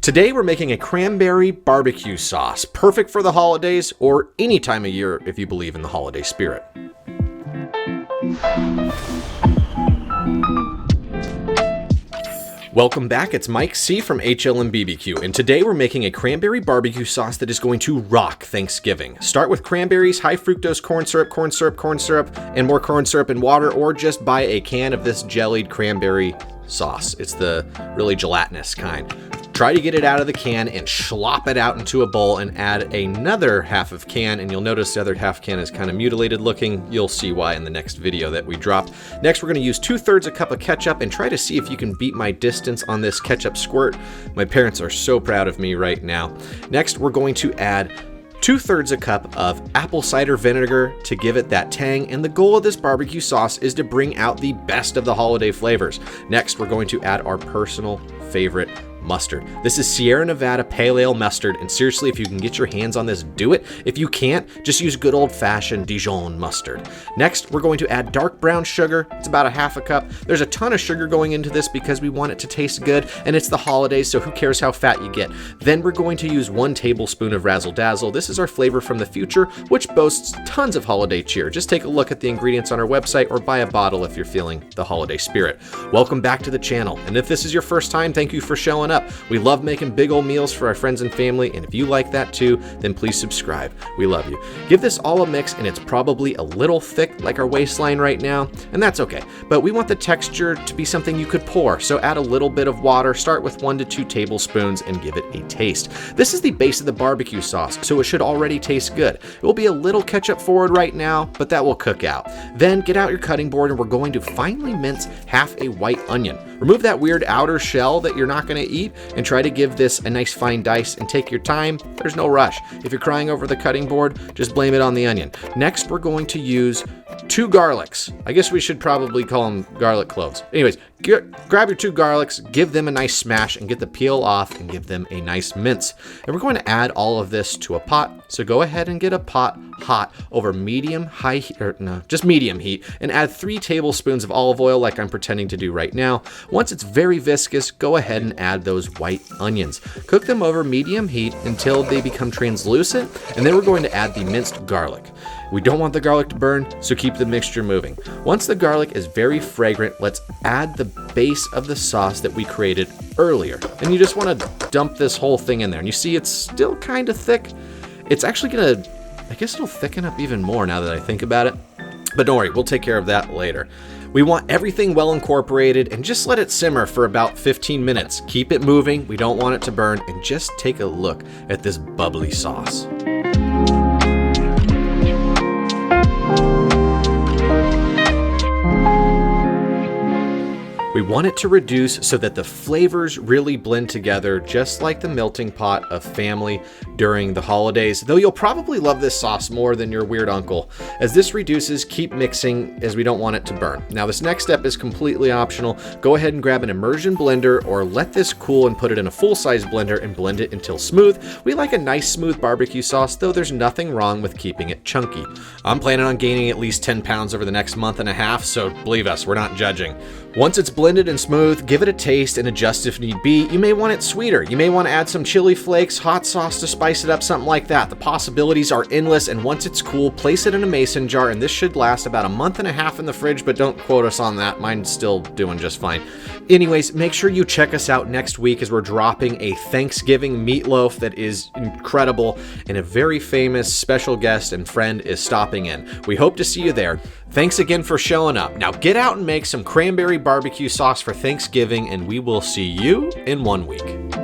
Today we're making a cranberry barbecue sauce, perfect for the holidays or any time of year if you believe in the holiday spirit. Welcome back, it's Mike C. from HLM BBQ, and today we're making a cranberry barbecue sauce that is going to rock Thanksgiving. Start with cranberries, high fructose corn syrup, and more corn syrup and water, or just buy a can of this jellied cranberry sauce. It's the really gelatinous kind. Try to get it out of the can and slop it out into a bowl and add another half of can, and you'll notice the other half can is kind of mutilated looking. You'll see why in the next video that we dropped. Next, we're going to use 2/3 a cup of ketchup and try to see if you can beat my distance on this ketchup squirt. My parents are so proud of me right now. Next, we're going to add 2/3 a cup of apple cider vinegar to give it that tang, and the goal of this barbecue sauce is to bring out the best of the holiday flavors. Next, we're going to add our personal favorite mustard. This is Sierra Nevada Pale Ale mustard, and seriously, if you can get your hands on this, do it. If you can't, just use good old-fashioned Dijon mustard. Next, we're going to add dark brown sugar. It's about a half a cup. There's a ton of sugar going into this because we want it to taste good, and it's the holidays, so who cares how fat you get. Then we're going to use 1 tablespoon of Razzle Dazzle. This is our flavor from the future, which boasts tons of holiday cheer. Just take a look at the ingredients on our website or buy a bottle if you're feeling the holiday spirit. Welcome back to the channel, and if this is your first time, thank you for showing up. We love making big old meals for our friends and family, and if you like that too, then please subscribe. We love you. Give this all a mix, and it's probably a little thick like our waistline right now, and that's okay. But we want the texture to be something you could pour, so add a little bit of water. Start with 1 to 2 tablespoons and give it a taste. This is the base of the barbecue sauce, so it should already taste good. It will be a little ketchup forward right now, but that will cook out. Then get out your cutting board, and we're going to finely mince half a white onion. Remove that weird outer shell that you're not going to eat, and try to give this a nice fine dice and take your time. There's no rush. If you're crying over the cutting board, just blame it on the onion. Next, we're going to use 2 garlics. I guess we should probably call them garlic cloves. Anyways, grab your 2 garlics, give them a nice smash, and get the peel off and give them a nice mince. And we're going to add all of this to a pot. So go ahead and get a pot hot over medium heat, and add 3 tablespoons of olive oil like I'm pretending to do right now. Once it's very viscous, go ahead and add those white onions. Cook them over medium heat until they become translucent, and then we're going to add the minced garlic. We don't want the garlic to burn, so keep the mixture moving. Once the garlic is very fragrant, let's add the base of the sauce that we created earlier. And you just want to dump this whole thing in there. And you see it's still kind of thick. It's actually gonna, I guess it'll thicken up even more now that I think about it. But don't worry, we'll take care of that later. We want everything well incorporated, and just let it simmer for about 15 minutes. Keep it moving, we don't want it to burn, and just take a look at this bubbly sauce. We want it to reduce so that the flavors really blend together, just like the melting pot of family during the holidays, though you'll probably love this sauce more than your weird uncle. As this reduces, keep mixing as we don't want it to burn. Now this next step is completely optional. Go ahead and grab an immersion blender or let this cool and put it in a full-size blender and blend it until smooth. We like a nice smooth barbecue sauce, though there's nothing wrong with keeping it chunky. I'm planning on gaining at least 10 pounds over the next month and a half, so believe us, we're not judging. Once it's blended and smooth, give it a taste and adjust if need be. You may want it sweeter. You may want to add some chili flakes, hot sauce to spice it up, something like that. The possibilities are endless, and once it's cool, place it in a mason jar, and this should last about a month and a half in the fridge, but don't quote us on that. Mine's still doing just fine. Anyways, make sure you check us out next week as we're dropping a Thanksgiving meatloaf that is incredible, and a very famous special guest and friend is stopping in. We hope to see you there. Thanks again for showing up. Now get out and make some cranberry barbecue sauce for Thanksgiving, and we will see you in 1 week.